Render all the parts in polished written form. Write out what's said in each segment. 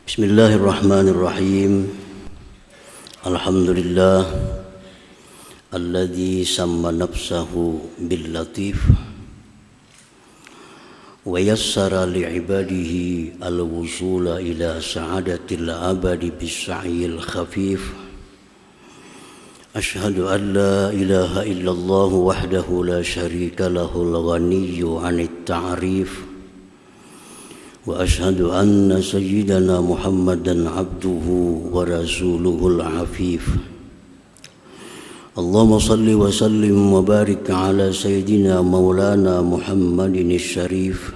Bismillahirrahmanirrahim. Alhamdulillah alladzi samma nafsahu bil latif wa yassara li ibadihi al wusula ila sa'adatil abadi bis sa'yil khafif. Ashhadu an la ilaha illallah wahdahu la syarika lahul ghaniyyu 'anit ta'rif. Wa ashhadu anna sayyidana Muhammadan abduhu wa rasuluhul afif. Allahumma salli wa sallim wa barik ala sayyidina maulana Muhammadin syarif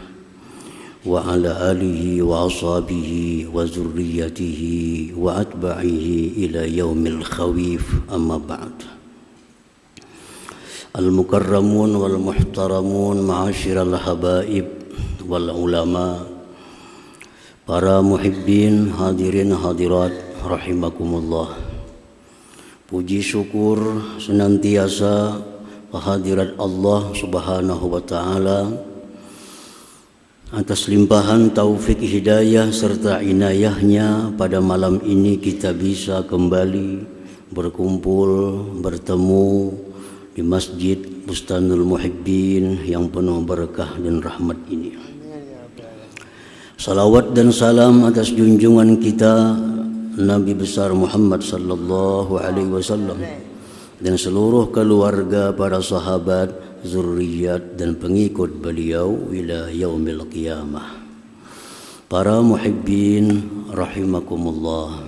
wa ala alihi wa ashabihi wa zurriyatihi wa atba'ihi ila yaumil khawif, amma ba'd. Al-mukarramun wal muhtaramun ma'asyiral habaib wal ulama, para muhibbin, hadirin hadirat rahimakumullah. Puji syukur senantiasa kehadirat Allah Subhanahu wa taala atas limpahan taufik hidayah serta inayahnya. Pada malam ini kita bisa kembali berkumpul, bertemu di Masjid Bustanul Muhibbin yang penuh berkah dan rahmat ini. Salawat dan salam atas junjungan kita Nabi besar Muhammad sallallahu alaihi wasallam dan seluruh keluarga, para sahabat, zurriyat dan pengikut beliau ila yaumil qiyamah. Para muhibbin rahimakumullah.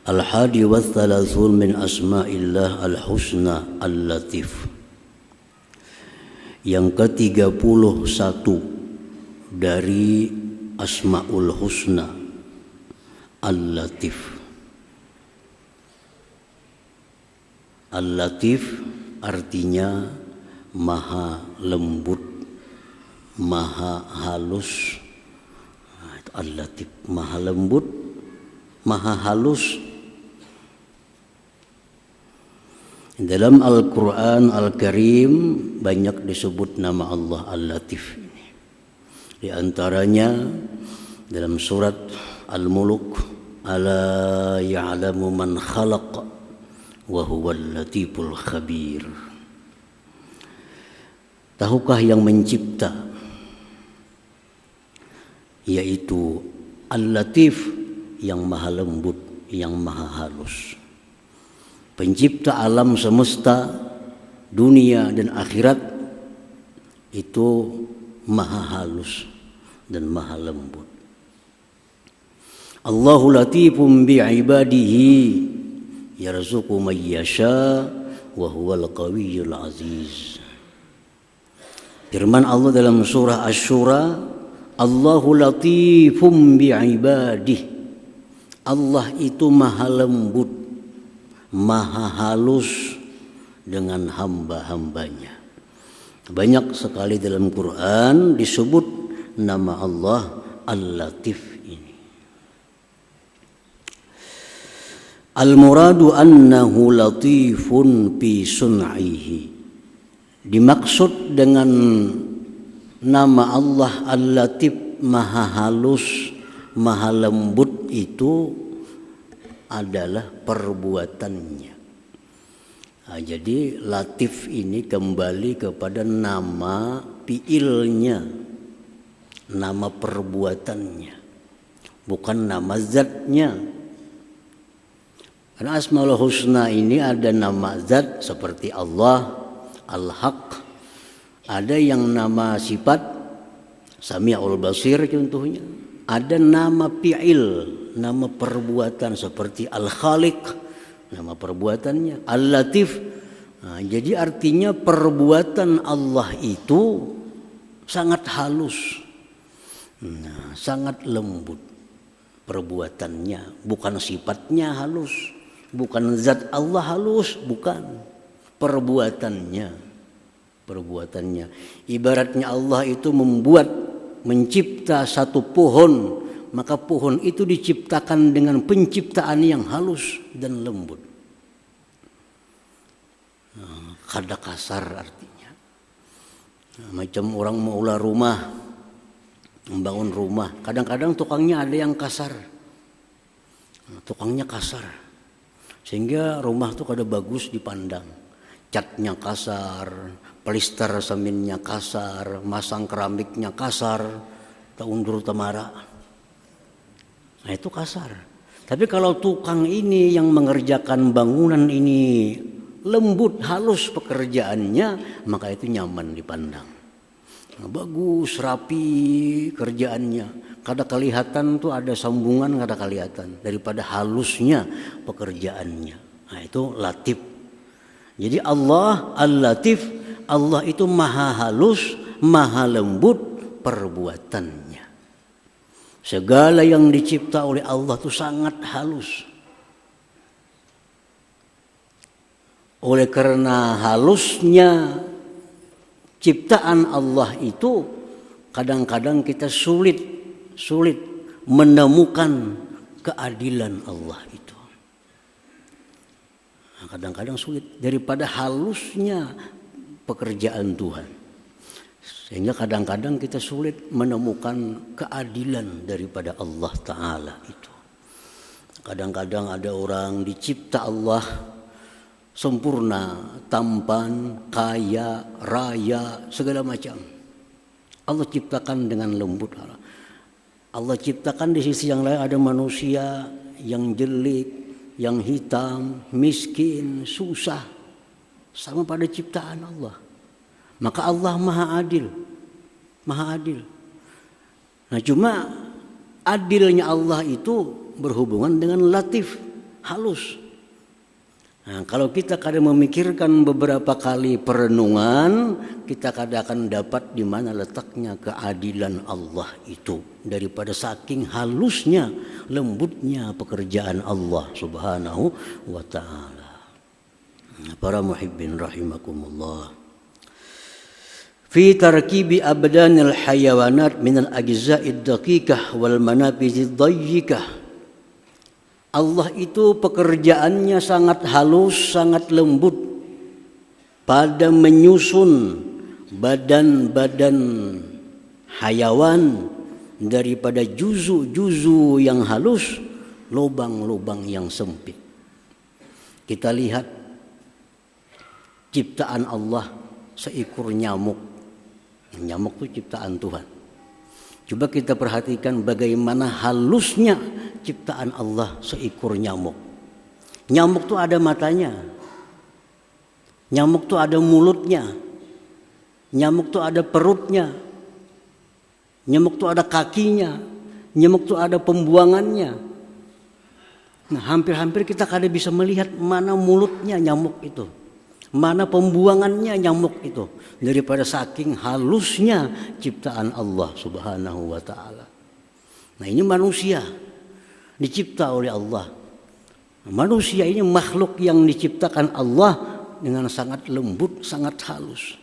Al-hadi wa thalathun min asma'illah al-husna al-latif. Yang ke-31 dari Asmaul Husna Al-Latif. Al-Latif artinya maha lembut, maha halus. Al-Latif, maha lembut, maha halus. Dalam Al-Quran Al-Karim banyak disebut nama Allah Al-Latif. Di antaranya dalam surat Al-Mulk, ala ya'lamu man khalaq wa huwal latiful khabir. Tahukah yang mencipta, yaitu Al-Latif, yang maha lembut, yang maha halus. Pencipta alam semesta, dunia dan akhirat itu maha halus dan maha lembut. Allahu latifum bi'ibadihi yarzuqu man yasha wa huwal qawiyyul aziz. Firman Allah dalam surah Asy-Syura, Allahu latifum bi'ibadihi. Allah itu maha lembut, maha halus dengan hamba-hambanya. Banyak sekali dalam Quran disebut nama Allah Al-Latif ini. Al-muradu annahu latifun fi sun'ihi. Dimaksud dengan nama Allah Al-Latif, maha halus, maha lembut, itu adalah perbuatannya. Nah, jadi latif ini kembali kepada nama fiilnya, nama perbuatannya, bukan nama zatnya. Karena Asmaul Husna ini ada nama zat seperti Allah, Al-Haq. Ada yang nama sifat, Sami'ul Basir contohnya. Ada nama fiil, nama perbuatan seperti Al-Khaliq, nama perbuatannya Al-Latif. Nah, jadi artinya perbuatan Allah itu sangat halus, sangat lembut perbuatannya. Bukan sifatnya halus, bukan zat Allah halus, bukan. Perbuatannya. Ibaratnya Allah itu mencipta satu pohon, maka pohon itu diciptakan dengan penciptaan yang halus dan lembut. Kada kasar artinya. Macam orang mau ulah rumah, membangun rumah. Kadang-kadang tukangnya ada yang kasar. Tukangnya kasar. Sehingga rumah tuh kada bagus dipandang. Catnya kasar, pelister semennya kasar, masang keramiknya kasar, taundur tamara. Nah itu kasar. Tapi kalau tukang ini yang mengerjakan bangunan ini lembut, halus pekerjaannya, maka itu nyaman dipandang. Nah, bagus, rapi kerjaannya. Kada kelihatan tuh ada sambungan, kada kelihatan daripada halusnya pekerjaannya. Nah itu latif. Jadi Allah Al-Latif, Allah itu maha halus, maha lembut perbuatannya. Segala yang dicipta oleh Allah itu sangat halus. Oleh karena halusnya ciptaan Allah itu, kadang-kadang kita sulit menemukan keadilan Allah itu. Nah, kadang-kadang sulit daripada halusnya pekerjaan Tuhan. Sehingga kadang-kadang kita sulit menemukan keadilan daripada Allah Ta'ala itu. Kadang-kadang ada orang dicipta Allah sempurna, tampan, kaya, raya, segala macam. Allah ciptakan dengan lembut. Allah ciptakan di sisi yang lain ada manusia yang jelek, yang hitam, miskin, susah. Sama pada ciptaan Allah. Maka Allah maha adil. Maha adil. Nah cuma adilnya Allah itu berhubungan dengan latif, halus. Nah, kalau kita kadang memikirkan beberapa kali perenungan, kita kadang akan dapat di mana letaknya keadilan Allah itu. Daripada saking halusnya, lembutnya pekerjaan Allah Subhanahu wa ta'ala. Para muhibbin rahimakumullah. Fi tarkibi abdanil hayawanat minal ajza'id daqiqah wal manafizid dayyikah. Allah itu pekerjaannya sangat halus, sangat lembut pada menyusun badan-badan hayawan daripada juzu-juzu yang halus, lubang-lubang yang sempit. Kita lihat ciptaan Allah seekor nyamuk. Nyamuk itu ciptaan Tuhan. Coba kita perhatikan bagaimana halusnya ciptaan Allah seekor nyamuk. Nyamuk tuh ada matanya. Nyamuk tuh ada mulutnya. Nyamuk tuh ada perutnya. Nyamuk tuh ada kakinya. Nyamuk tuh ada pembuangannya. Nah, hampir-hampir kita kada bisa melihat mana mulutnya nyamuk itu. Mana pembuangannya nyamuk itu. Daripada saking halusnya ciptaan Allah Subhanahu wa ta'ala. Nah ini manusia dicipta oleh Allah. Manusia ini makhluk yang diciptakan Allah dengan sangat lembut, sangat halus.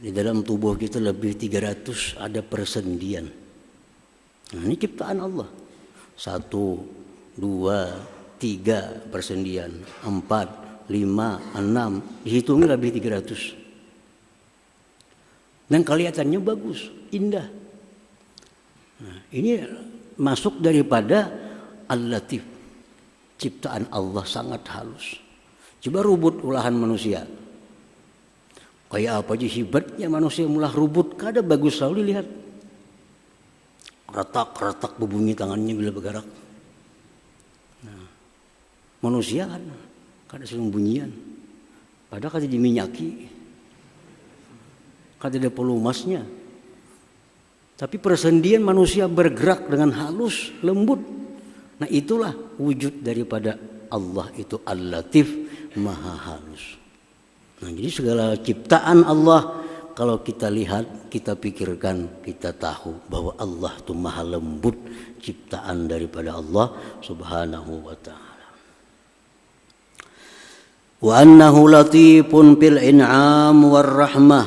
Di dalam tubuh kita lebih 300 ada persendian. Nah ini ciptaan Allah. 1, 2, 3 persendian, 4, 5, 6, dihitungnya lebih 300. Dan kelihatannya bagus, indah. Nah, ini masuk daripada Al-Latif. Ciptaan Allah sangat halus. Coba rubut ulahan manusia. Kayak apa aja hebatnya manusia mulah rubut, kada bagus selalu dilihat. Retak-retak berbunyi tangannya bila bergerak. Nah, manusia kan kada sembunyian, padahal kada diminyaki, kada ada pelumasnya. Tapi persendian manusia bergerak dengan halus, lembut. Nah itulah wujud daripada Allah itu Al-Latif, maha halus. Nah jadi segala ciptaan Allah kalau kita lihat, kita pikirkan, kita tahu bahwa Allah itu maha lembut ciptaan daripada Allah Subhanahu wa ta'ala. Wa annahu latifun bil in'am war rahmah,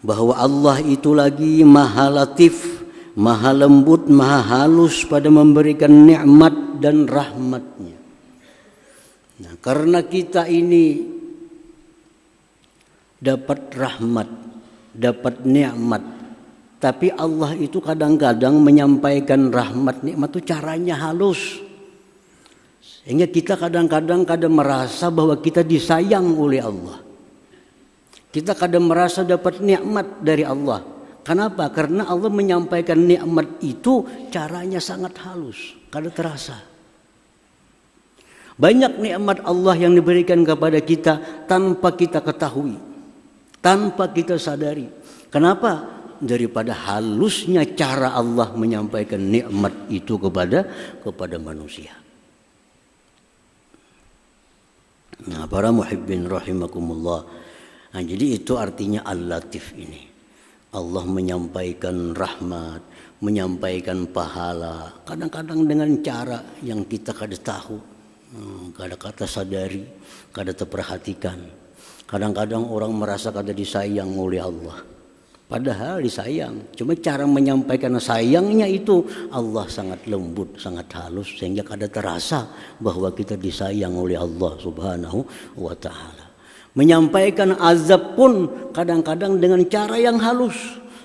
bahwa Allah itu lagi maha latif, maha lembut, maha halus pada memberikan nikmat dan rahmatnya. Nah, karena kita ini dapat rahmat, dapat nikmat, Tapi Allah itu kadang-kadang menyampaikan rahmat nikmat itu caranya halus. Sehingga kita kadang-kadang merasa bahwa kita disayang oleh Allah. Kita kadang merasa dapat nikmat dari Allah. Kenapa? Karena Allah menyampaikan nikmat itu caranya sangat halus, kada terasa. Banyak nikmat Allah yang diberikan kepada kita tanpa kita ketahui, tanpa kita sadari. Kenapa? Daripada halusnya cara Allah menyampaikan nikmat itu kepada manusia. Nah, para muhibbin rahimakumullah. Nah, jadi itu artinya Al-Latif ini. Allah menyampaikan rahmat, menyampaikan pahala. Kadang-kadang dengan cara yang kita kada tahu, kada kata sadari, kada terperhatikan. Kadang-kadang orang merasa kada disayang oleh Allah. Padahal disayang, cuma cara menyampaikan sayangnya itu Allah sangat lembut, sangat halus sehingga kada terasa bahwa kita disayang oleh Allah Subhanahu wa taala. Menyampaikan azab pun kadang-kadang dengan cara yang halus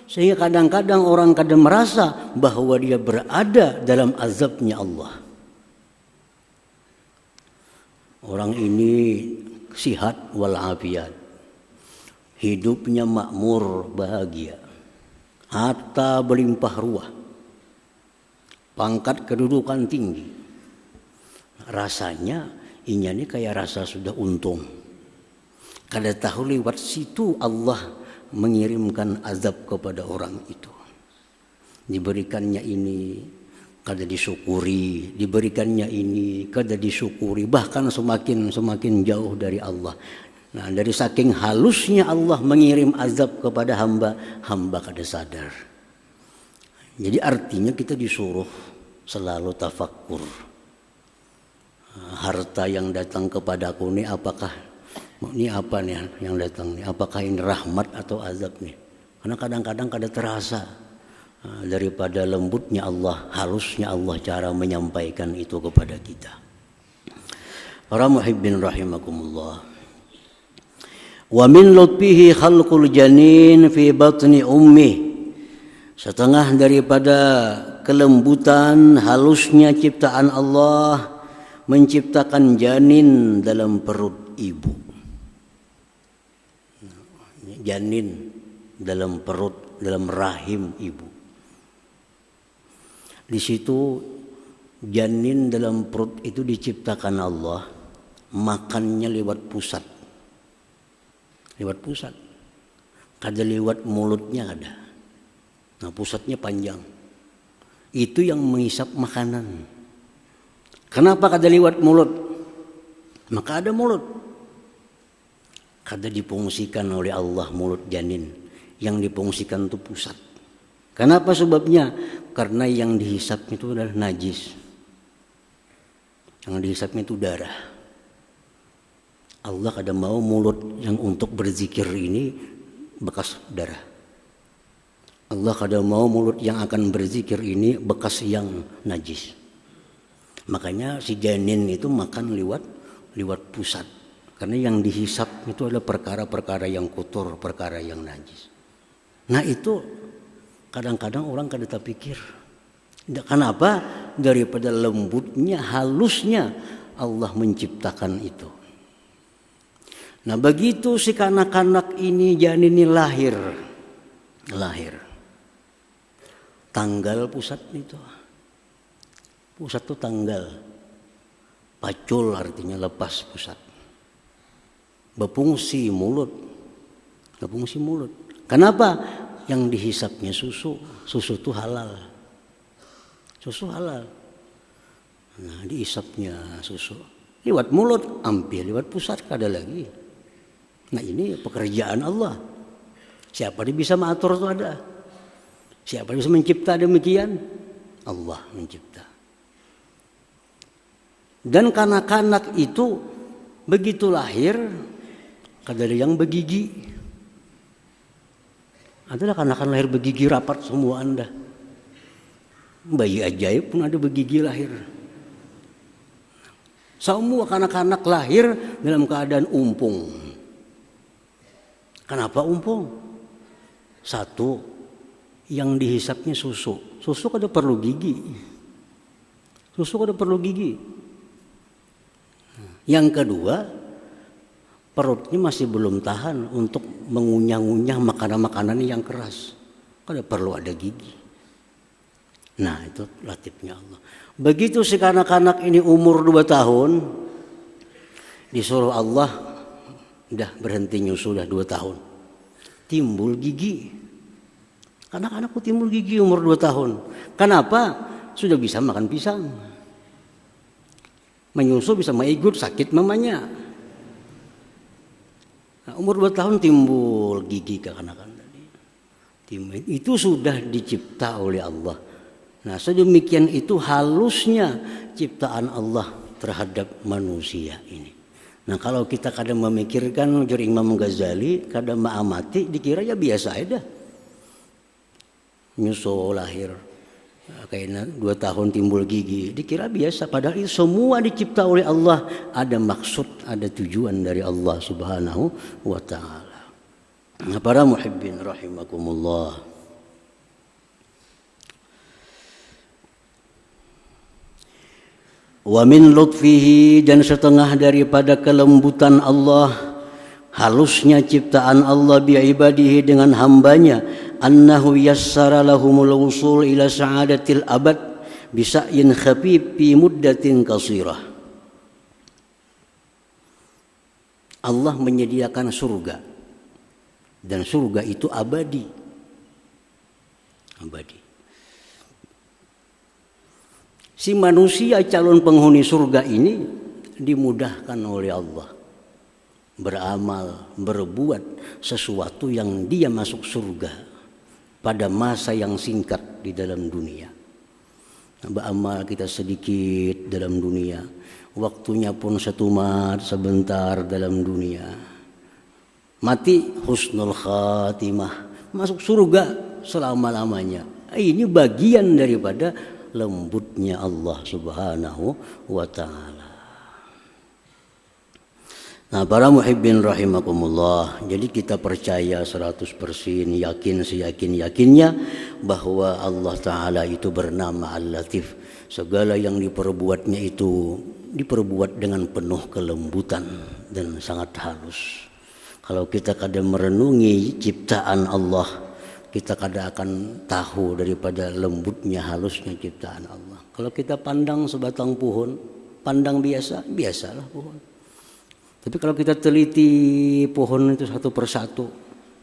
sehingga kadang-kadang orang kada merasa bahwa dia berada dalam azabnya Allah. Orang ini sihat walafiat. Hidupnya makmur, bahagia, harta berlimpah ruah, pangkat kedudukan tinggi. Rasanya ini kayak rasa sudah untung. Kada tahu lewat situ Allah mengirimkan azab kepada orang itu. Diberikannya ini kada disyukuri, diberikannya ini kada disyukuri, bahkan semakin jauh dari Allah. Nah, dari saking halusnya Allah mengirim azab kepada hamba kada sadar. Jadi artinya kita disuruh selalu tafakkur. Harta yang datang kepadaku ini apakah ini apa nih yang datang nih? Apakah ini rahmat atau azab nih? Karena kadang-kadang kada terasa daripada lembutnya Allah, halusnya Allah cara menyampaikan itu kepada kita. Para muhibbin rahimakumullah. Wa min lutfihi khalqul janin fi batni ummi. Setengah daripada kelembutan halusnya ciptaan Allah menciptakan janin dalam perut ibu. Janin dalam perut, dalam rahim ibu. Di situ janin dalam perut itu diciptakan Allah, makannya lewat pusat. Lewat pusat, kada lewat mulutnya ada. Nah, pusatnya panjang. Itu yang menghisap makanan. Kenapa kada lewat mulut? Maka ada mulut. Kada difungsikan oleh Allah mulut janin. Yang difungsikan itu pusat. Kenapa sebabnya? Karena yang dihisap itu adalah najis. Yang dihisapnya itu darah. Allah kada mau mulut yang untuk berzikir ini bekas darah. Allah kada mau mulut yang akan berzikir ini bekas yang najis. Makanya si janin itu makan lewat pusat. Karena yang dihisap itu adalah perkara-perkara yang kotor, perkara yang najis. Nah itu kadang-kadang orang kada terpikir. Kenapa? Daripada lembutnya, halusnya Allah menciptakan itu. Nah begitu si kanak-kanak ini janin ini lahir. Tanggal pusat itu. Pusat itu tanggal. Pacul artinya lepas pusat. Berfungsi mulut. Kenapa? Yang dihisapnya susu. Susu itu halal. Nah dihisapnya susu. Lewat mulut, hampir lewat pusat kada lagi. Nah ini pekerjaan Allah. Siapa yang bisa mengatur itu ada? Siapa yang bisa mencipta demikian? Allah mencipta. Dan kanak-kanak itu begitu lahir, kada ada yang bergigi. Adalah kanak-kanak lahir bergigi rapat semua Anda. Bayi ajaib pun ada bergigi lahir. Semua kanak-kanak lahir dalam keadaan umpung. Kenapa umpung? Satu, yang dihisapnya susu. Susu kada perlu gigi. Susu kada perlu gigi. Yang kedua, perutnya masih belum tahan untuk mengunyah-ngunyah makanan-makanan yang keras. Kada perlu ada gigi. Nah, itu latifnya Allah. Begitu si kanak-kanak ini umur 2 tahun, disuruh Allah, udah berhenti nyusu, udah 2 tahun. Timbul gigi. Anak-anakku timbul gigi umur 2 tahun. Kenapa? Sudah bisa makan pisang. Menyusu bisa mengikut sakit mamanya. Nah, umur 2 tahun timbul gigi ke kanak-kanak. Itu sudah dicipta oleh Allah. Nah, sedemikian itu halusnya ciptaan Allah terhadap manusia ini. Nah, kalau kita kadang memikirkan jur Imam Ghazali, kadang mengamati, dikira ya biasa aja. Nyusul lahir, kayaknya 2 tahun timbul gigi, dikira biasa. Padahal itu semua dicipta oleh Allah, ada maksud, ada tujuan dari Allah Subhanahu wa Ta'ala. Nah, para muhibbin rahimakumullah. Wa min lutfihi, dan setengah daripada kelembutan Allah, halusnya ciptaan Allah bi ibadihi dengan hambanya, annahu yassara lahumul wusul ila sa'adatil abad bisa'yin khafif fi muddatin qasirah. Allah menyediakan surga, dan surga itu abadi. Abadi. Si manusia calon penghuni surga ini dimudahkan oleh Allah beramal, berbuat sesuatu yang dia masuk surga pada masa yang singkat di dalam dunia. Beramal kita sedikit dalam dunia, waktunya pun setumat sebentar dalam dunia. Mati husnul khatimah, masuk surga selama-lamanya. Ini bagian daripada lembutnya Allah Subhanahu wa Ta'ala. Nah, para muhibbin rahimakumullah, jadi kita percaya 100%, yakin seyakin-yakinnya bahwa Allah Ta'ala itu bernama Al-Latif. Segala yang diperbuatnya itu diperbuat dengan penuh kelembutan dan sangat halus. Kalau kita kadang merenungi ciptaan Allah, kita kadang akan tahu daripada lembutnya, halusnya ciptaan Allah. Kalau kita pandang sebatang pohon, pandang biasa, biasalah pohon. Tapi kalau kita teliti pohon itu satu persatu,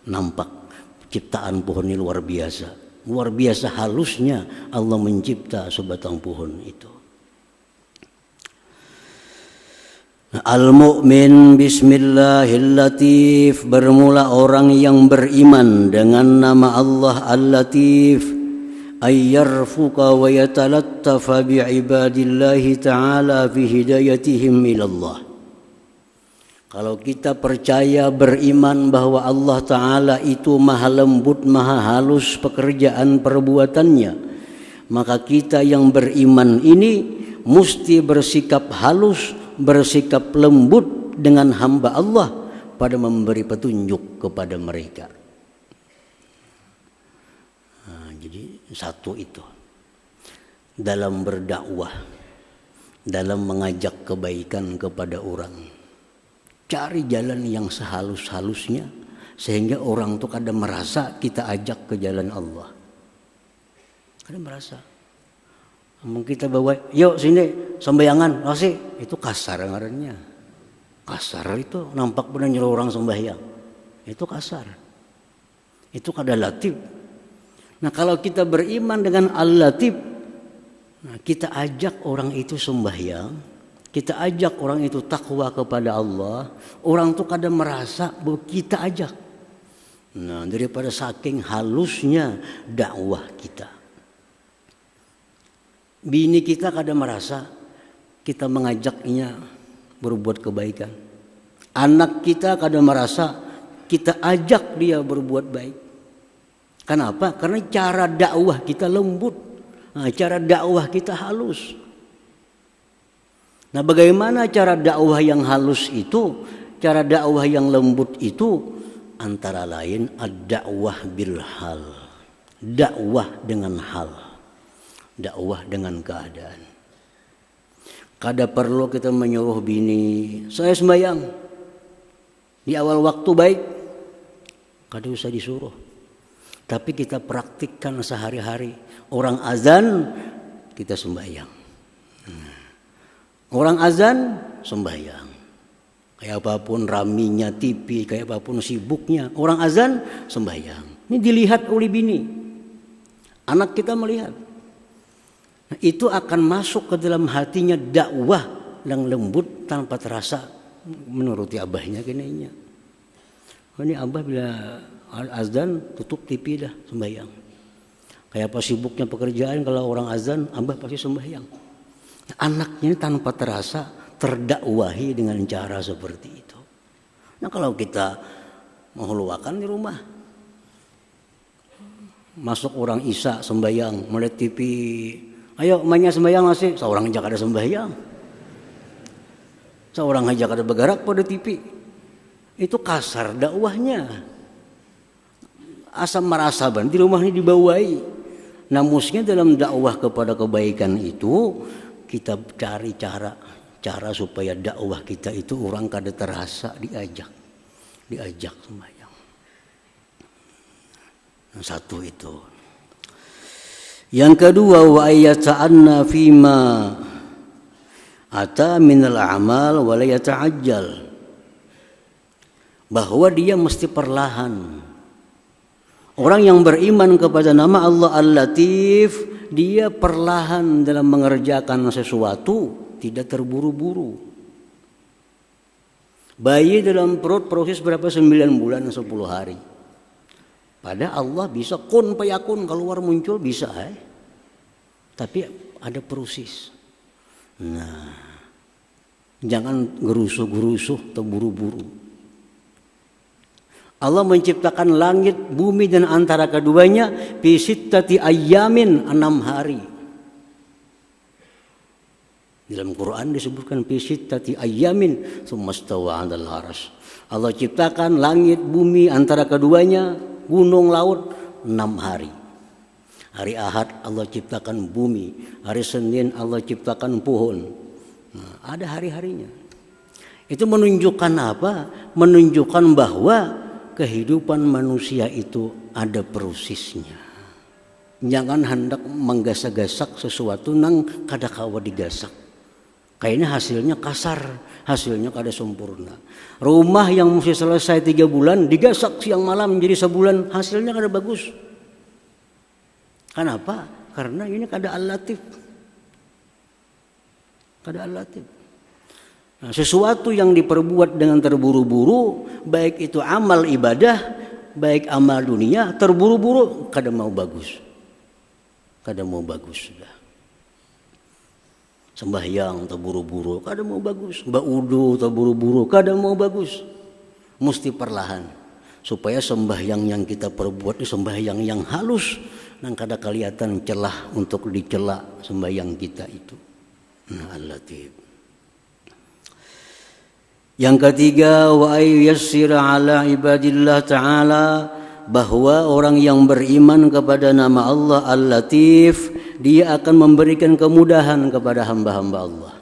nampak ciptaan pohon ini luar biasa. Luar biasa halusnya Allah mencipta sebatang pohon itu. Al-mu'min bismillahil-latif, bermula orang yang beriman dengan nama Allah Al-Latif, ayyarfuqa wa yatalattafa bi'ibadillahi ta'ala fi hidayatihim ilallah. Kalau kita percaya beriman bahwa Allah Ta'ala itu maha lembut, maha halus pekerjaan perbuatannya, maka kita yang beriman ini mesti bersikap halus, bersikap lembut dengan hamba Allah pada memberi petunjuk kepada mereka. Nah, jadi satu itu dalam berdakwah, dalam mengajak kebaikan kepada orang, cari jalan yang sehalus-halusnya sehingga orang tuh kadang merasa kita ajak ke jalan Allah. Kadang merasa. Kita bawa, yuk sini sembayangan, masih itu kasar ngarannya. Kasar itu nampak benar nyuruh orang sembahyang. Itu kasar. Itu kada latif. Nah, kalau kita beriman dengan Al-Latif, nah, kita ajak orang itu sembahyang, kita ajak orang itu takwa kepada Allah, orang itu kadang merasa bahwa kita ajak. Nah, daripada saking halusnya dakwah kita. Bini kita kadang merasa kita mengajaknya berbuat kebaikan. Anak kita kadang merasa kita ajak dia berbuat baik. Kenapa? Karena cara dakwah kita lembut. Nah, cara dakwah kita halus. Nah, bagaimana cara dakwah yang halus itu? Cara dakwah yang lembut itu antara lain ad-dakwah bil hal. dakwah dengan hal, dakwah dengan keadaan. Kada perlu kita menyuruh bini, saya sembahyang di awal waktu baik, kada usah disuruh. Tapi kita praktikkan sehari-hari. Orang azan, kita sembahyang. Orang azan, sembahyang. Kayak apapun raminya TV, kayak apapun sibuknya, orang azan, sembahyang. Ini dilihat oleh bini. Anak kita melihat. Nah, itu akan masuk ke dalam hatinya dakwah yang lembut tanpa terasa menuruti abahnya kenanya. Ini abah bila azan tutup TV dah sembahyang. Kayak apa sibuknya pekerjaan, kalau orang azan abah pasti sembahyang. Nah, anaknya ini tanpa terasa terdakwahi dengan cara seperti itu. Nah kalau kita menghuluakan di rumah, masuk orang isya sembahyang, melihat TV, ayo emaknya sembahyang masih, seorang aja kada sembahyang, seorang aja kada bergerak pada TV, itu kasar dakwahnya. Asam merasaban di rumah ini dibawai. Nah musiknya dalam dakwah kepada kebaikan itu kita cari cara supaya dakwah kita itu orang kada terasa diajak sembahyang. Satu itu. Yang kedua, wa ayyata'anna fima ata minal a'mal wa la yata'ajjal. Bahwa dia mesti perlahan. Orang yang beriman kepada nama Allah Al-Latif, dia perlahan dalam mengerjakan sesuatu, tidak terburu-buru. Bayi dalam perut proses berapa? 9 bulan 10 hari. Pada Allah bisa kun payakun, keluar muncul bisa. Tapi ada proses. Nah, jangan gerusuh-gerusuh atau buru-buru. Allah menciptakan langit, bumi dan antara keduanya fi sittati ayyamin 6 hari. Dalam Quran disebutkan fi sittati ayyamin tsumma stawa 'alal 'arsy. Allah ciptakan langit, bumi, antara keduanya, gunung, laut 6 hari. Hari Ahad Allah ciptakan bumi, hari Senin Allah ciptakan pohon. Nah, ada hari-harinya. Itu menunjukkan apa? Menunjukkan bahwa kehidupan manusia itu ada prosesnya. Jangan hendak menggasak-gasak sesuatu nang kada kawa digasak. Kayaknya hasilnya kasar, hasilnya kada sempurna. Rumah yang mesti selesai 3 bulan digasak siang malam menjadi sebulan, hasilnya kada bagus. Kenapa? Karena ini kada al-latif. Kada al-latif. Nah, sesuatu yang diperbuat dengan terburu-buru, baik itu amal ibadah, baik amal dunia, terburu-buru kada mau bagus. Kada mau bagus sudah. Sembahyang terburu-buru kada mau bagus. Baudu terburu-buru kada mau bagus. Mesti perlahan supaya sembahyang yang kita perbuat itu sembahyang yang halus dan kada kelihatan celah untuk dicela sembahyang kita itu. Nah, al-latif. Yang ketiga, wa ayyassira ala ibadillah ta'ala, bahwa orang yang beriman kepada nama Allah Al-Latif, dia akan memberikan kemudahan kepada hamba-hamba Allah.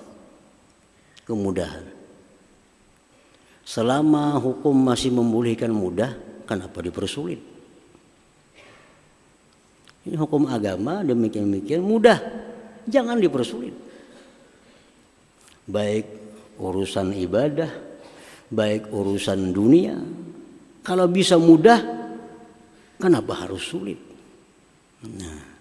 Kemudahan. Selama hukum masih membolehkan mudah, kenapa dipersulit? Ini hukum agama demikian-demikian mudah, jangan dipersulit. Baik urusan ibadah, baik urusan dunia, kalau bisa mudah, kenapa harus sulit? Nah,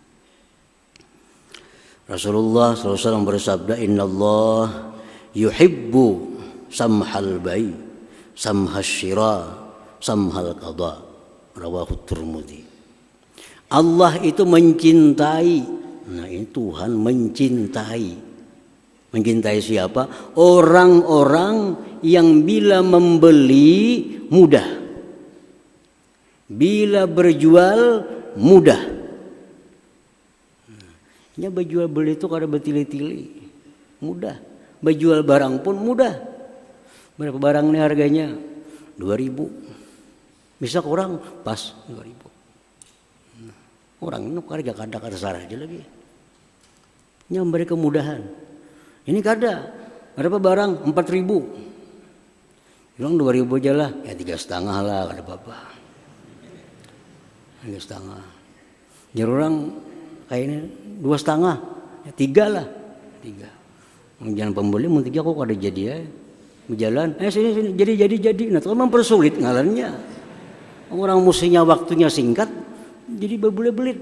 Rasulullah SAW bersabda, Inna Allah yuhibbu samhal bai, samhal syira, samhal qada. Rawahu Tirmidzi. Allah itu mencintai. Nah, ini Tuhan mencintai. Mencintai siapa? Orang-orang yang bila membeli mudah, bila berjual mudah. Ya berjual beli itu kada bertili-tili, mudah. Berjual barang pun mudah. Berapa barang ini harganya? 2.000. Bisa kurang pas 2.000. Orang nukar gak kada sarah aja lagi. Nya memberi kemudahan. Ini kada. Berapa barang? 4.000. Bilang 2.000 aja lah. Ya 3,5 lah, kada apa-apa. 3,5. Jadi orang kayaknya 2,5. Ya 3 lah. 3. Jangan pembeli mau 3 kok kada jadi ya. Berjalan. Sini. Jadi. Nah itu mempersulit ngalannya. Orang musuhnya waktunya singkat. Jadi belit.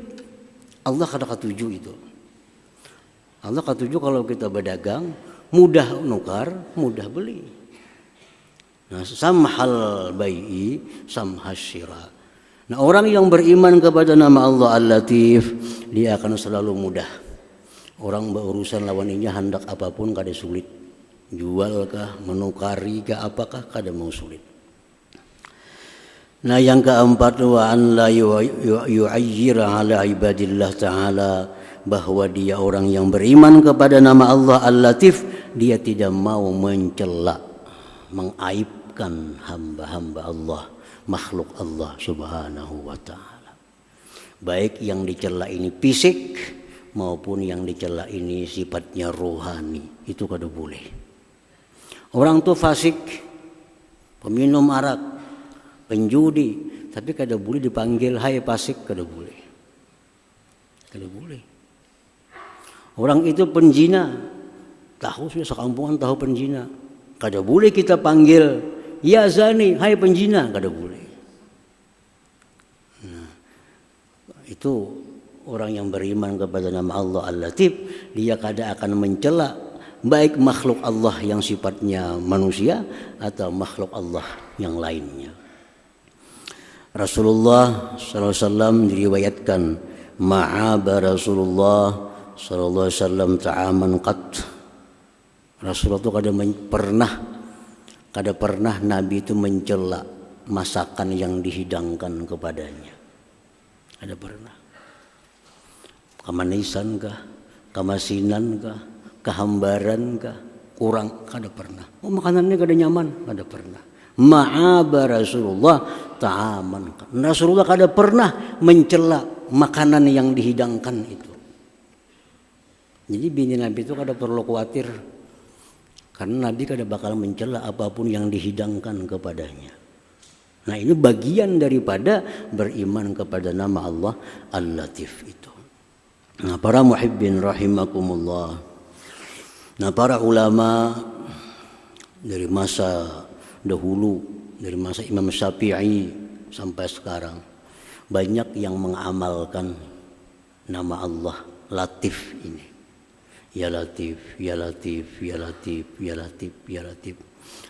Allah kada ketuju itu. Allah ketuju kalau kita berdagang mudah nukar, mudah beli. Nah, samhal bai'i, samhas syira. Nah, orang yang beriman kepada nama Allah Al-Latif, dia akan selalu mudah. Orang berurusan lawan ini hendak apapun kada sulit. Jual kah, menukari kah, apakah kada mau sulit. Nah yang keempat, wa an la yu'ayyira ala ibadillah ta'ala, bahwa dia orang yang beriman kepada nama Allah Al-Latif, dia tidak mau mencela, mengaibkan hamba-hamba Allah, makhluk Allah subhanahu wa ta'ala. Baik yang dicela ini fisik maupun yang dicela ini sifatnya rohani, itu kada boleh. Orang tuh fasik, peminum arak, penjudi, tapi kada boleh dipanggil hai fasik, kada boleh. Kada boleh. Orang itu penjina, tahu sudah sekampungan tahu penjina. Kada boleh kita panggil ya zani, hai penjina, kada boleh. Nah, itu orang yang beriman kepada nama Allah Al-Latif, dia kada akan mencela baik makhluk Allah yang sifatnya manusia atau makhluk Allah yang lainnya. Rasulullah SAW diriwayatkan ma'aba Rasulullah SAW ta'aman qat. Rasulullah itu kada pernah Nabi itu mencela masakan yang dihidangkan kepadanya. Kada pernah. Kemanisan kah, kemasinan kah, kehambaran kah, kurang, kada pernah. Oh makanannya kada nyaman, kada pernah. Ma'aba Rasulullah ta'aman. Rasulullah kada pernah mencela makanan yang dihidangkan itu. Jadi bini Nabi itu kada perlu khawatir, karena Nabi kada bakal mencela apapun yang dihidangkan kepadanya. Nah ini bagian daripada beriman kepada nama Allah Al-Latif itu. Nah para muhibbin rahimakumullah. Nah para ulama dari masa dahulu, dari masa Imam Syafi'i sampai sekarang, banyak yang mengamalkan nama Allah Latif ini. Ya Latif, Ya Latif, Ya Latif, Ya Latif, Ya Latif.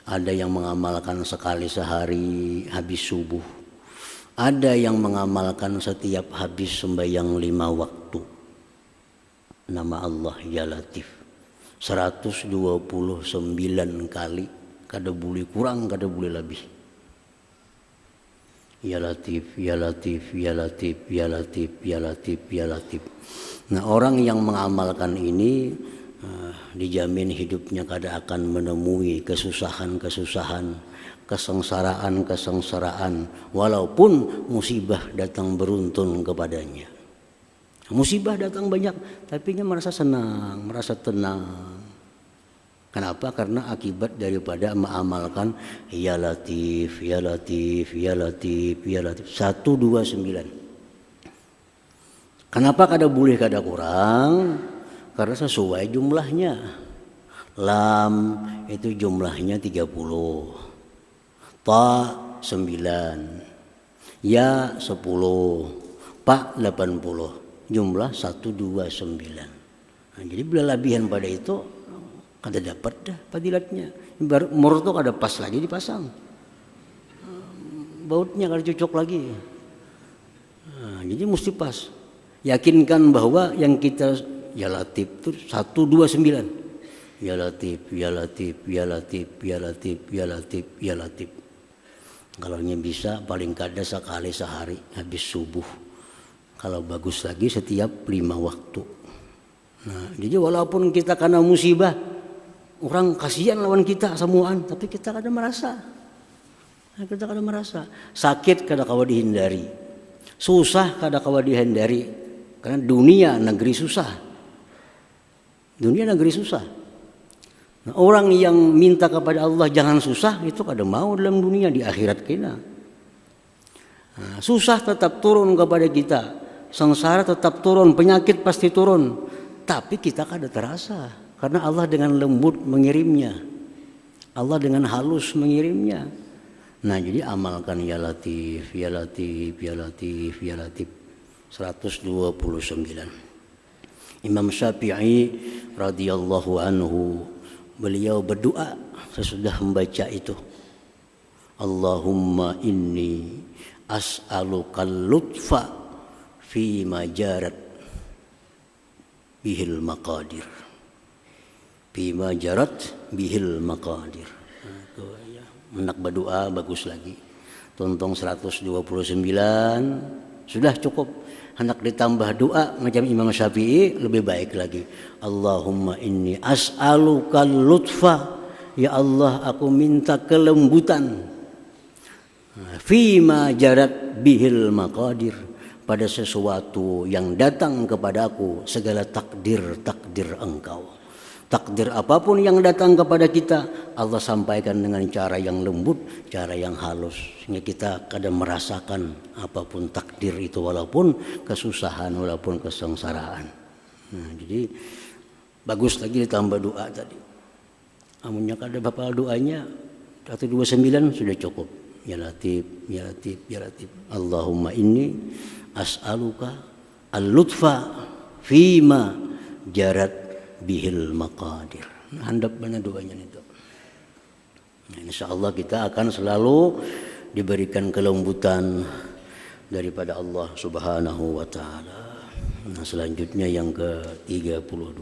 Ada yang mengamalkan sekali sehari habis subuh. Ada yang mengamalkan setiap habis sembahyang 5 waktu. Nama Allah Ya Latif 129 kali. Kada boleh kurang, kada boleh lebih. Ya Latif, Ya Latif, Ya Latif, Ya Latif, Ya Latif, Ya Latif. Nah orang yang mengamalkan ini dijamin hidupnya kada akan menemui kesusahan-kesusahan, kesengsaraan-kesengsaraan, walaupun musibah datang beruntun kepadanya. Musibah datang banyak, tapi dia merasa senang, merasa tenang. Kenapa? Karena akibat daripada mengamalkan Ya Latif, Ya Latif, Ya Latif, Ya Latif 129. Kenapa kada boleh kada kurang? Karena sesuai jumlahnya. Lam itu jumlahnya 30. Ta 9. Ya 10. Pa 80. Jumlah 129. Nah, jadi bila lebihan pada itu kada dapat dah fadilatnya. Mur itu kada pas lagi dipasang. Bautnya kada cocok lagi. Nah, jadi mesti pas. Yakinkan bahwa yang kita Ya Latif itu 129. Ya Latif, Ya Latif, Ya Latif, Ya Latif, Ya Latif, Ya Latif. Kalau bisa paling kada sekali sehari habis subuh. Kalau bagus lagi setiap 5 waktu. Nah, jadi walaupun kita kena musibah, orang kasihan lawan kita semuaan, tapi kita kada merasa. Nah, kita kada merasa. Sakit kada kawa dihindari. Susah kada kawa dihindari. Karena dunia negeri susah. Dunia negeri susah. Nah, orang yang minta kepada Allah jangan susah itu kada mau dalam dunia, di akhirat kena. Nah, susah tetap turun kepada kita, sengsara tetap turun, penyakit pasti turun, tapi kita kada terasa karena Allah dengan lembut mengirimnya, Allah dengan halus mengirimnya. Nah, jadi amalkan ya Latif, ya Latif, ya Latif, ya Latif 129. Imam Syafi'i radhiyallahu anhu, beliau berdoa sesudah membaca itu, Allahumma inni as'alukal lutfa fi majarat bihil maqadir, fi majarat bihil maqadir. Menak berdoa bagus lagi. Tontong 129 sudah cukup. Hendak ditambah doa macam Imam Syafi'i lebih baik lagi. Allahumma inni as'alukal lutfa, ya Allah aku minta kelembutan. Fima jarat bihil maqadir, pada sesuatu yang datang kepadaku segala takdir Engkau. Takdir apapun yang datang kepada kita, Allah sampaikan dengan cara yang lembut, cara yang halus, sehingga kita kadang merasakan apapun takdir itu, walaupun kesusahan, walaupun kesengsaraan. Nah, jadi bagus lagi ditambah doa tadi. Amunnya kada bapak doanya 129 sudah cukup. Ya Latif, ya Latif, ya Latif. Allahumma inni as'aluka al-lutfa fima jarat bihil maqadir. Handap mana doanya itu. Nah, insyaallah kita akan selalu diberikan kelembutan daripada Allah Subhanahu wa taala. Nah, selanjutnya yang ke-32.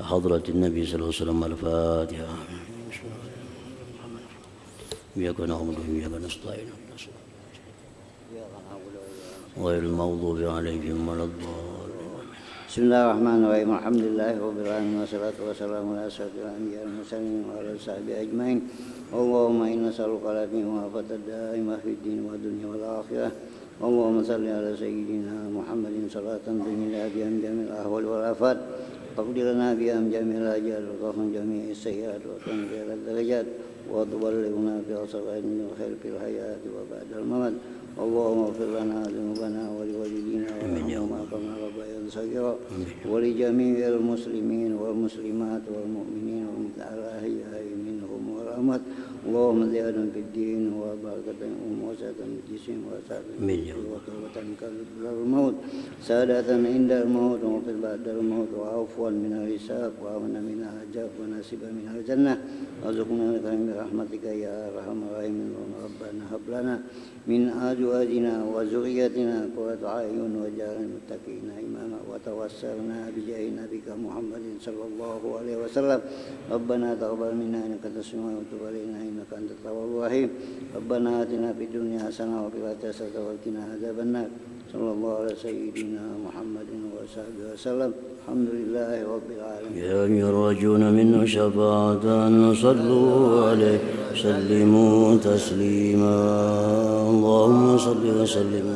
Hadratin Nabi sallallahu alaihi wasallam, al-Fatihah. Iyyaka na'budu wa iyyaka nasta'in. Ghairil maghdubi 'alaihim waladdallin. Bismillahirrahmanirrahim. Alhamdulillahirabbil alamin wassalatu wassalamu ala asyrofil anbiya'i wal mursalin wa ala sahbihi ajmain. Allahumma inna nas'aluka al-afiyah wa fatad daimah fid din wa dunya wal akhirah. Allahumma shalli ala sayyidina Muhammadin salatan tunjina biha min jamil ahwal wal afat. Taqdirna biha min jamil ajal wa qahmin jami'i sayyi'at wa tanzil ad-darajat wa tuballighuna bi asrain min khair fil hayati wa ba'dal mamat. Allahumma ighfir lana dzunubana wa liwalidina wa kama rabbayana shaghira wa li jami'il muslimin wal muslimat wal mu'minin wa min al-ahya'i minhum wal amwat. Allahumma zidna fid din wa barakatan umwasatan jism wa sa'atan wa tawbatan qabla al-maut, sadatan inda al-maut wa fil ba'da al-maut wa afwan min al-hisab wa amna min al-ajab wa nasiban min al-jannah. Warzuqna bi rahmatika ya arhamar rahimin. Rabbana hab lana min azwajina wa zurriyyatina qurrata a'yun waj'alna lil muttaqina imama wa tawassalna bi jahi nabiyika Muhammadin sallallahu alaihi wasallam. Rabbana taqabbal minna innaka antas samiul 'alim wa tub 'alaina innaka antat tawwabur rahim. Rabbana atina fid dunya hasanah wa fil akhirati hasanah wa qina adzabannar. Sallallahu alaihi sayyidina Muhammadin wa sahbihi wasallam. Alhamdulillahi rabbil alamin. Ya yarjuna minhu syafa'atan sallu alaihi sallimu taslima. Allahumma salli wa sallim